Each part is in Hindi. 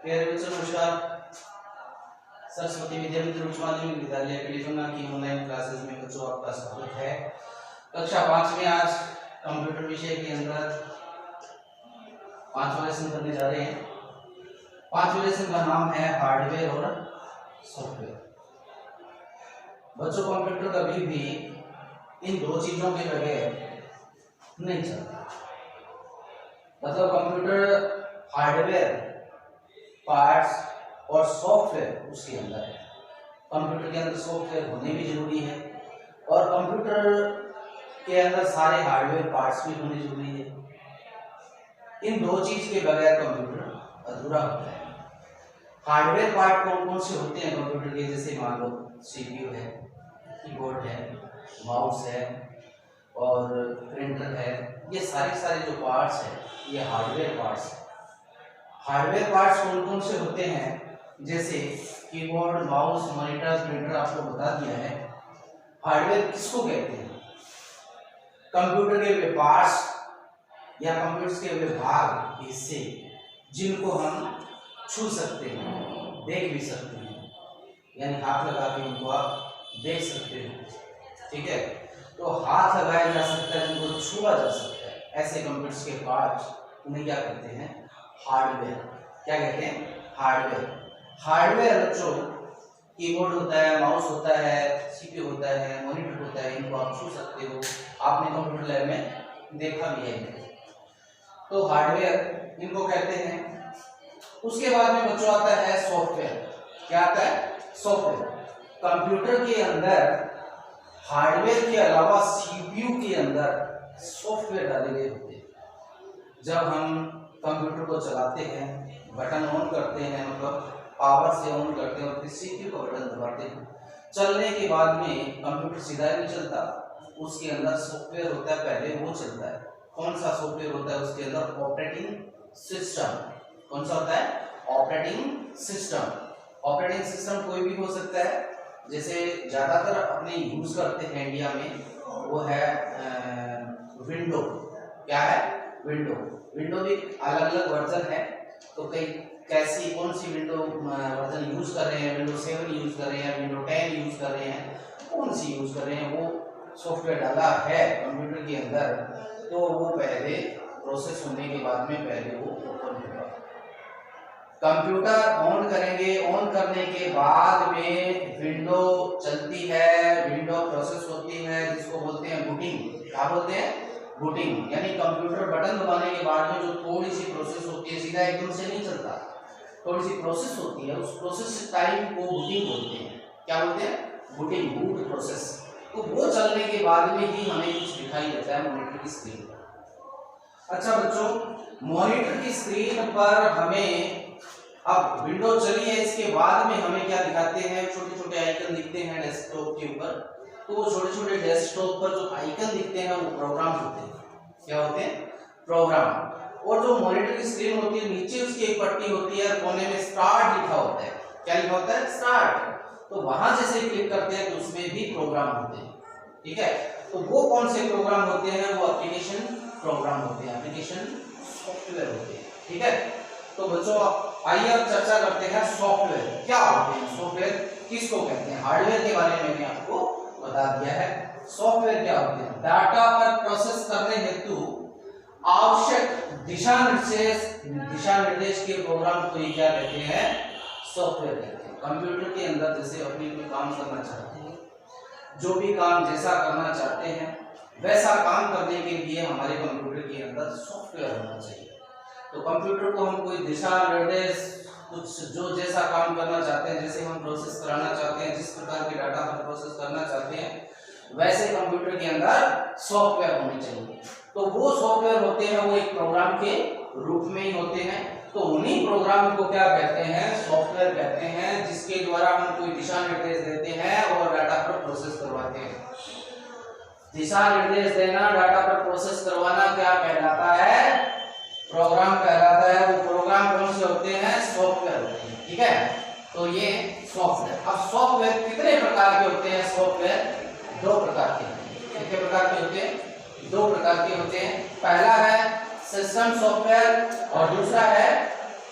प्यारे बच्चों नमस्कार। सरस्वती विद्या मंदिर उच्च माध्यमिक विद्यालय पिलीभुना की ऑनलाइन क्लासेस में बच्चों आपका स्वागत है। कक्षा 5 में आज कंप्यूटर विषय के अंदर 5वां लेसन करने जा रहे हैं। 5वें लेसन का नाम है हार्डवेयर और सॉफ्टवेयर। बच्चों कंप्यूटर कभी भी इन दो चीजों के बगैर नहीं चलता। मतलब कंप्यूटर हार्डवेयर पार्ट्स और सॉफ्टवेयर उसके अंदर है। कंप्यूटर के अंदर सॉफ्टवेयर होने भी जरूरी है और कंप्यूटर के अंदर सारे हार्डवेयर पार्ट्स भी होने जरूरी है। इन दो चीज के बगैर कंप्यूटर अधूरा होता है। हार्डवेयर पार्ट कौन कौन से होते हैं कंप्यूटर के, जैसे मान लो सीपीयू है, कीबोर्ड है, माउस है और प्रिंटर है। ये सारे जो पार्ट्स है ये हार्डवेयर पार्ट्स है। हार्डवेयर पार्ट्स कौन कौन से होते हैं, जैसे कीबोर्ड, माउस, मॉनिटर, प्रिंटर आपको बता दिया है। हार्डवेयर किसको कहते हैं? कंप्यूटर के वे पार्ट्स या कंप्यूटर के वे भाग, हिस्से जिनको हम छू सकते हैं, देख भी सकते हैं, यानी हाथ लगा के उनको आप देख सकते हो। ठीक है, तो हाथ लगाया जा सकता है, जिनको छुआ जा सकता है, ऐसे कंप्यूटर्स के पार्ट्स उन्हें क्या कहते हैं? हार्डवेयर। क्या कहते हैं? हार्डवेयर। हार्डवेयर बच्चों कीबोर्ड होता है, माउस होता है, सीपीयू होता है, मॉनिटर होता है, इनको आप छू सकते हो। आपने कंप्यूटर लैब में देखा भी है। तो हार्डवेयर इनको कहते हैं। उसके बाद में बच्चों आता है सॉफ्टवेयर। क्या आता है? सॉफ्टवेयर। कंप्यूटर के अंदर हार्डवेयर के अलावा सीपीयू के अंदर सॉफ्टवेयर डाले गए होते हैं। जब हम कंप्यूटर को चलाते हैं, बटन ऑन करते हैं, मतलब पावर से ऑन करते हैं और फिर सीपीयू का बटन दबाते हैं, चलने के बाद में कंप्यूटर सीधा नहीं चलता, उसके अंदर सॉफ्टवेयर होता है, पहले वो चलता है। कौन सा सॉफ्टवेयर होता है उसके अंदर? Operating system. कौन सा होता है? Operating system. ऑपरेटिंग सिस्टम कोई भी हो सकता है। जैसे ज्यादातर अपने यूज करते हैं इंडिया में, वो है विंडो। क्या है? विंडो। विंडो भी अलग अलग वर्जन है, तो कई कैसी कौन सी विंडो वर्जन यूज कर रहे हैं, विंडो 7 यूज कर रहे हैं, विंडो 10 यूज कर रहे हैं, कौन सी यूज कर रहे हैं, वो सॉफ्टवेयर डाला है कंप्यूटर के अंदर, तो वो पहले प्रोसेस होने के बाद में पहले वो ओपन होगा। कंप्यूटर ऑन करेंगे, ऑन करने के बाद में विंडो चलती है, विंडो प्रोसेस होती है, जिसको बोलते हैं बूटिंग। क्या बोलते हैं? बूटिंग। यानी कंप्यूटर बटन दबाने के बाद में जो थोड़ी सी प्रोसेस होती है, सीधा एकदम से नहीं चलता, थोड़ी सी प्रोसेस होती है, उस प्रोसेस टाइम को बूटिंग बोलते हैं। क्या बोलते हैं? Booting, boot process. तो वो चलने के बाद में ही हमें कुछ दिखाई देता है मॉनिटर की स्क्रीन पर। अच्छा बच्चों, मॉनिटर की स्क्रीन पर हमें अब विंडो चली है, इसके बाद में हमें क्या दिखाते हैं? छोटे छोटे आइकन दिखते हैं डेस्कटॉप के ऊपर। तो वो छोटे छोटे डेस्कटॉप पर जो आइकन दिखते हैं वो प्रोग्राम होते हैं। क्या होते हैं? प्रोग्राम। और जो मॉनिटर की स्क्रीन होती है, नीचे उसकी एक पट्टी होती है, कोने में स्टार्ट लिखा होता है। क्या लिखा होता है? स्टार्ट। तो वहां जैसे क्लिक करते हैं तो उसमें भी प्रोग्राम होते हैं। ठीक है, तो वो कौन से प्रोग्राम होते हैं? वो एप्लीकेशन प्रोग्राम होते हैं, एप्लीकेशन सॉफ्टवेयर होते हैं। ठीक है, तो बच्चों आइए अब चर्चा करते हैं सॉफ्टवेयर क्या होते हैं, सॉफ्टवेयर किसको कहते हैं। हार्डवेयर के बारे में मैंने आपको बता दिया है। सॉफ्टवेयर क्या होते हैं? डाटा पर प्रोसेस करने हेतु आवश्यक दिशा निर्देश के प्रोग्राम को क्या कहते हैं? सॉफ्टवेयर कहते हैं। कंप्यूटर के अंदर जैसे अपने कोई काम करना चाहते हैं, जो भी काम जैसा करना चाहते हैं वैसा काम करने के लिए हमारे कंप्यूटर के अंदर सॉफ्टवेयर होना चाहिए। तो कंप्यूटर को हम कोई दिशा निर्देश, कुछ जो जैसा काम करना चाहते हैं, जैसे हम प्रोसेस कराना चाहते हैं, जिस प्रकार के डाटा हम प्रोसेस करना चाहते हैं, वैसे कंप्यूटर के अंदर सॉफ्टवेयर होने चाहिए। तो वो सॉफ्टवेयर होते हैं, वो एक प्रोग्राम के रूप में ही होते हैं। तो उन्हीं प्रोग्राम को क्या कहते हैं? सॉफ्टवेयर कहते हैं, जिसके द्वारा हम कोई दिशा निर्देश देते हैं और डाटा पर प्रोसेस करवाते हैं। दिशा निर्देश देना, डाटा पर प्रोसेस करवाना क्या कहलाता है? प्रोग्राम कहलाता है। वो प्रोग्राम कौन से होते हैं? सॉफ्टवेयर होते हैं। ठीक है, तो ये सॉफ्टवेयर। अब सॉफ्टवेयर कितने प्रकार के होते हैं? सॉफ्टवेयर 2 प्रकार के होते हैं। कितने प्रकार के होते हैं? 2 प्रकार के होते हैं। पहला है सिस्टम सॉफ्टवेयर और दूसरा है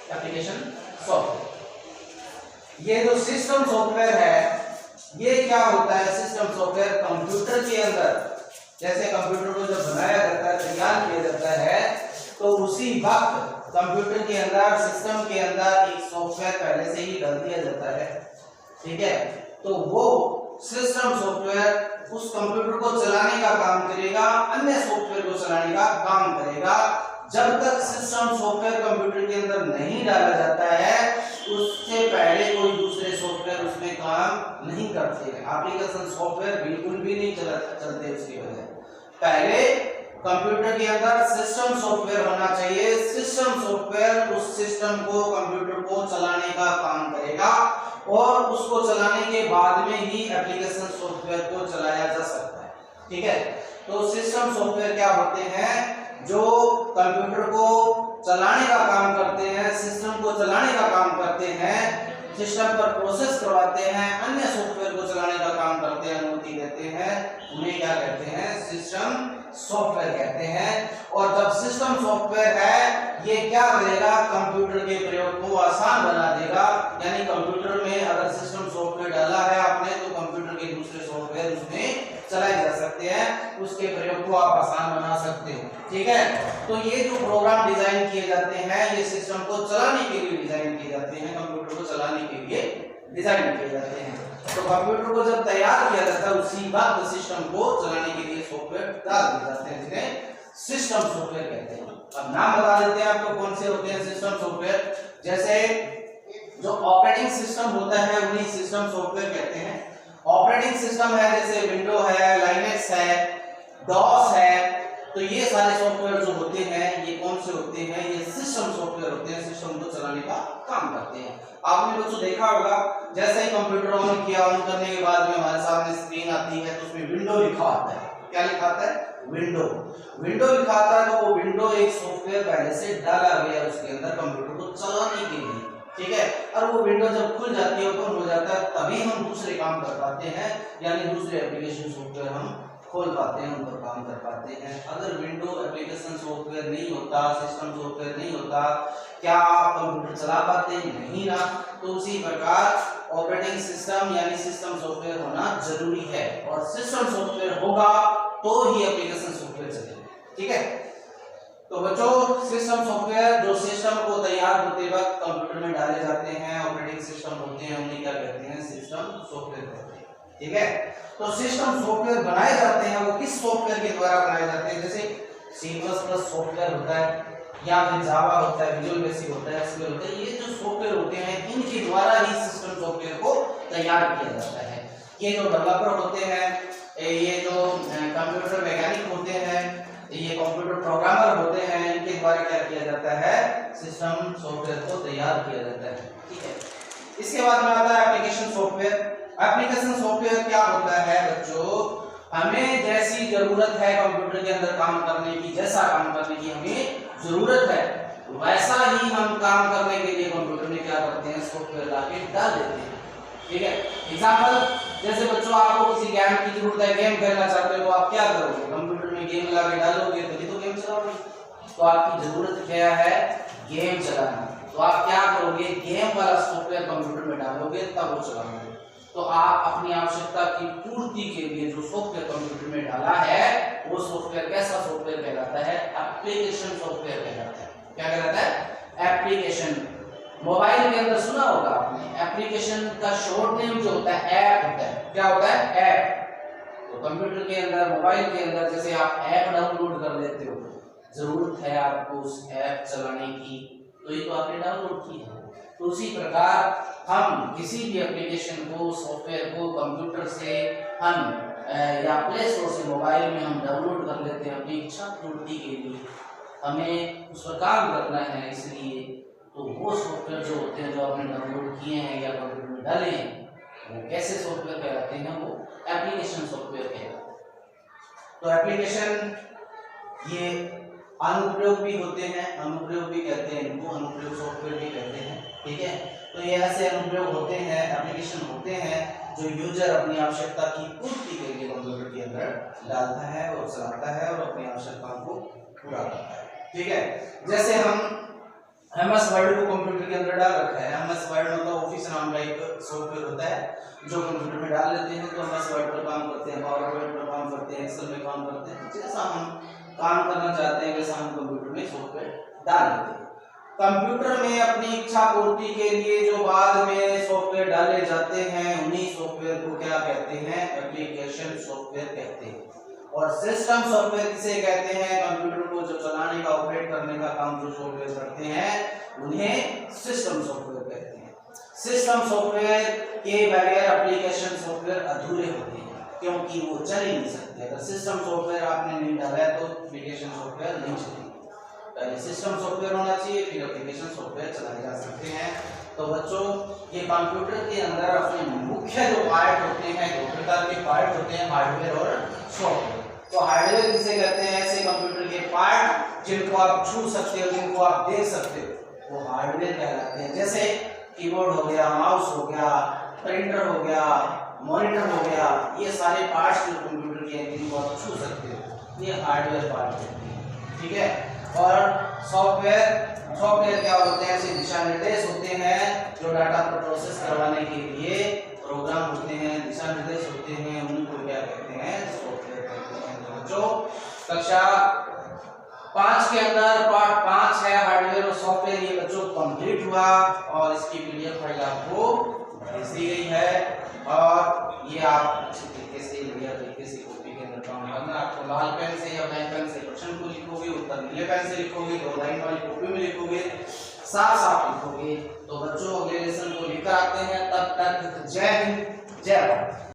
एप्लीकेशन सॉफ्टवेयर। ये जो सिस्टम सॉफ्टवेयर है ये क्या होता है, सिस्टम सॉफ्टवेयर कंप्यूटर के अंदर, जैसे कंप्यूटर को जब बनाया जाता है, तैयार किया जाता है, तो उसी वक्त कंप्यूटर के अंदर, सिस्टम के अंदर एक सॉफ्टवेयर पहले से ही डाल दिया जाता है, ठीक है। तो वो सिस्टम सॉफ्टवेयर उस कंप्यूटर को चलाने का काम करेगा, अन्य सॉफ्टवेयर को चलाने का काम करेगा। जब तक सिस्टम सॉफ्टवेयर कंप्यूटर के अंदर नहीं डाला जाता है उससे पहले कोई दूसरे सॉफ्टवेयर उसमें काम नहीं करते हैं। एप्लीकेशन सॉफ्टवेयर बिल्कुल भी नहीं चलते उसकी वजह। पहले कंप्यूटर के अंदर सिस्टम सॉफ्टवेयर होना चाहिए, सिस्टम सॉफ्टवेयर उस सिस्टम को, कंप्यूटर को चलाने का काम करेगा और उसको चलाने के बाद में ही एप्लीकेशन सॉफ्टवेयर को चलाया जा सकता है, ठीक है। तो सिस्टम सॉफ्टवेयर क्या होते हैं, जो कंप्यूटर को चलाने का काम करते हैं, सिस्टम को चलाने का काम करते हैं, सिस्टम पर प्रोसेस करवाते हैं, अन्य सॉफ्टवेयर को चलाने का काम करते हैं, अनुमति देते हैं, उन्हें क्या कहते हैं, सिस्टम सॉफ्टवेयर कहते हैं। और जब सिस्टम सॉफ्टवेयर है ये क्या करेगा, कंप्यूटर के प्रयोग को आसान बना देगा। यानी कंप्यूटर में अगर सिस्टम सॉफ्टवेयर डाला है आपने तो कंप्यूटर के दूसरे सॉफ्टवेयर उसमें चलाए जा सकते हैं, उसके प्रयोग को आप आसान बना सकते हो, ठीक है। तो ये जो प्रोग्राम डिजाइन किए जाते हैं ये सिस्टम को चलाने के लिए डिजाइन किए जाते हैं, कंप्यूटर को चलाने के लिए डिजाइन किए जाते हैं। तो कंप्यूटर को जब तैयार किया जाता है उसी वक्त सिस्टम को चलाने के लिए सॉफ्टवेयर डाल दिए जाते हैं, जिन्हें सिस्टम सॉफ्टवेयर कहते हैं। अब नाम बता देते हैं आपको कौन से होते हैं सिस्टम सॉफ्टवेयर। जैसे जो ऑपरेटिंग सिस्टम होता है उन्हें सिस्टम सॉफ्टवेयर कहते हैं। ऑपरेटिंग सिस्टम है जैसे विंडो है, लाइनक्स है, डॉस है, तो ये सारे सॉफ्टवेयर जो होते हैं ये कौन से होते हैं, ये सिस्टम सॉफ्टवेयर होते हैं, सिस्टम को चलाने का काम करते हैं। आपने बच्चों देखा होगा जैसे ही कंप्यूटर ऑन किया, ऑन करने के बाद में हमारे सामने स्क्रीन आती है तो उसमें विंडो लिखा आता है। क्या लिखा आता है, विंडो। विंडो लिखा आता है तो वो विंडो एक सॉफ्टवेयर पहले से डाला गया है उसके अंदर कंप्यूटर को चलाने के लिए, ठीक है। और वो विंडो जब खुल जाती है, ओपन हो जाता है, तभी हम दूसरे काम कर पाते हैं, यानी दूसरे एप्लीकेशन सॉफ्टवेयर हम खोल पाते हैं, उन पर काम कर पाते हैं। अगर विंडो एप्लीकेशन सॉफ्टवेयर नहीं होता, सिस्टम सॉफ्टवेयर नहीं होता, क्या आप कंप्यूटर चला पाते, नहीं ना। तो उसी प्रकार ऑपरेटिंग सिस्टम यानी सिस्टम सॉफ्टवेयर होना जरूरी है, और सिस्टम सॉफ्टवेयर होगा तो ही एप्लीकेशन सॉफ्टवेयर चलेगा, ठीक है। तो बच्चों सिस्टम सॉफ्टवेयर जो सिस्टम को तैयार होते वक्त कंप्यूटर में डाले जाते हैं, ऑपरेटिंग सिस्टम होते हैं, उन्हें क्या कहते हैं, सिस्टम सॉफ्टवेयर कहते हैं, ठीक है। तो सिस्टम सॉफ्टवेयर बनाए जाते हैं वो किस सॉफ्टवेयर के द्वारा बनाए जाते हैं, जैसे C++ सॉफ्टवेयर होता है, या फिर जावा होता है, विजुअल बेसिक होता है, एसक्यूएल होता है। ये जो सॉफ्टवेयर होते हैं इनके द्वारा ही सिस्टम सॉफ्टवेयर को तैयार किया जाता है। ये जो डेवलपर होते हैं, ये जो कंप्यूटर वैज्ञानिक होते हैं, ये कंप्यूटर प्रोग्रामर होते हैं, इनके द्वारा क्या किया जाता है, सिस्टम सॉफ्टवेयर को तैयार किया जाता है, ठीक है। इसके बाद में आता है एप्लीकेशन सॉफ्टवेयर। एप्लीकेशन सॉफ्टवेयर क्या होता है बच्चों, हमें जैसी जरूरत है कंप्यूटर के अंदर काम करने की, जैसा काम करने की हमें जरूरत है वैसा ही हम काम करने के लिए कंप्यूटर में क्या करते हैं, सॉफ्टवेयर लाके डाल देते हैं, ठीक है। एग्जांपल जैसे बच्चों आपको किसी गेम की जरूरत है, गेम खेलना चाहते हो तो आप क्या करोगे, कंप्यूटर में गेम लगा के डालोगे तभी तो गेम चलाओगे। तो आपकी जरूरत क्या है, गेम चलाना, तो आप क्या करोगे, गेम वाला सॉफ्टवेयर कंप्यूटर में डालोगे तब वो चलाओगे। तो आप अपनी आवश्यकता की पूर्ति के लिए जो सॉफ्टवेयर कंप्यूटर में डाला है वो सॉफ्टवेयर कैसा सॉफ्टवेयर कहलाता है, एप्लीकेशन सॉफ्टवेयर कहलाता है। क्या कहलाता है, एप्लीकेशन। मोबाइल के अंदर सुना होगा आपने, एप्लीकेशन का शॉर्ट नेम जो होता है ऐप होता है। क्या होता है, ऐप। तो कंप्यूटर के अंदर, मोबाइल के अंदर जैसे आप ऐप डाउनलोड कर लेते हो, जरूरत है आपको उस ऐप चलाने की, तो ये तो आपने डाउनलोड की है। तो उसी प्रकार हम किसी भी एप्लीकेशन को, सॉफ्टवेयर को कंप्यूटर से हम या प्ले स्टोर से मोबाइल में हम डाउनलोड कर लेते हैं अपनी इच्छा पूर्ति के लिए, हमें उस पर काम करना है, इसलिए तो वो सॉफ्टवेयर जो होते हैं जो आपने डाउनलोड किए हैं या कंप्यूटर में डाले हैं वो कैसे सॉफ्टवेयर कहलाते हैं, वो एप्लीकेशन सॉफ्टवेयर कहलाते हैं। तो एप्लीकेशन ये अनुप्रयोग भी होते हैं, अनुप्रयोग भी कहते हैं इनको, अनुप्रयोग सॉफ्टवेयर भी कहते हैं, ठीक है। तो ये ऐसे अनुप्रयोग होते हैं, एप्लीकेशन होते हैं जो यूजर अपनी आवश्यकता की पूर्ति के लिए कंप्यूटर के अंदर डालता है और चलाता है और अपनी आवश्यकताओं को पूरा करता है, ठीक है। जैसे हम MS वर्ड को कंप्यूटर के अंदर डाल रखा है। MS वर्ड मतलब ऑफिस नाम का एक सॉफ्टवेयर होता है जो कंप्यूटर में डाल लेते हैं, तो MS वर्ड पर काम करते हैं, पावर पॉइंट पर काम करते हैं, एक्सेल में काम करते हैं। जैसा हम काम करना चाहते हैं वैसा हम कंप्यूटर में सॉफ्टवेयर डाल लेते हैं। कंप्यूटर में अपनी इच्छा पूर्ति के लिए जो बाद में सॉफ्टवेयर डाले जाते हैं उन्हीं सॉफ्टवेयर को क्या कहते हैं? एप्लीकेशन सॉफ्टवेयर कहते हैं। और सिस्टम सॉफ्टवेयर किसे कहते हैं? कंप्यूटर को जो चलाने का, ऑपरेट करने का काम जो सॉफ्टवेयर करते हैं उन्हें सिस्टम सॉफ्टवेयर कहते हैं। सिस्टम सॉफ्टवेयर के बगैर एप्लीकेशन सॉफ्टवेयर अधूरे होते हैं, क्योंकि वो चल ही नहीं सकते। अगर सिस्टम सॉफ्टवेयर आपने नहीं डाला है तो एप्लीकेशन सॉफ्टवेयर नहीं चलेगी। पहले सिस्टम सॉफ्टवेयर होना चाहिए, फिर एप्लीकेशन सॉफ्टवेयर चलाए जा सकते हैं। तो बच्चों, ये कंप्यूटर के अंदर अपने मुख्य जो पार्ट होते हैं, दो प्रकार के पार्ट होते हैं, हार्डवेयर और सॉफ्टवेयर। तो हार्डवेयर किसे कहते हैं? ऐसे कंप्यूटर के पार्ट जिनको आप छू सकते हो, जिनको आप देख सकते हो, वो हार्डवेयर कहलाते हैं। जैसे कीबोर्ड हो गया, माउस हो गया, प्रिंटर हो गया, मॉनिटर हो गया, ये सारे पार्ट्स जो कंप्यूटर के हैं जिनको आप छू सकते हो, ये हार्डवेयर पार्ट होते हैं। ठीक है। और सॉफ्टवेयर क्या होते हैं? ऐसे दिशा निर्देश होते हैं जो डाटा को प्रोसेस करवाने के लिए प्रोग्राम होते हैं, दिशा निर्देश होते हैं, उनको क्या कहते हैं? सॉफ्टवेयर कहते हैं। तो बच्चों, कक्षा 5 के अंदर पार्ट 5 है हार्डवेयर और सॉफ्टवेयर, ये बच्चों कंप्लीट हुआ और इसकी पीडीएफ फाइल आपको भेज दी गई है। और ये आप अच्छी तरीके से बढ़िया तरीके से कॉपी के अंदर काम करना। आपको लाल पेन से या ब्लैक पेन से क्वेश्चन को लिखोगे, उत्तर नीले पेन से लिखोगे, 2 लाइन वाली कॉपी में लिखोगे, साफ साफ लिखोगे। तो बच्चों, अगले लेसन को लेकर आते हैं। तब तक जय हिंद, जय भारत।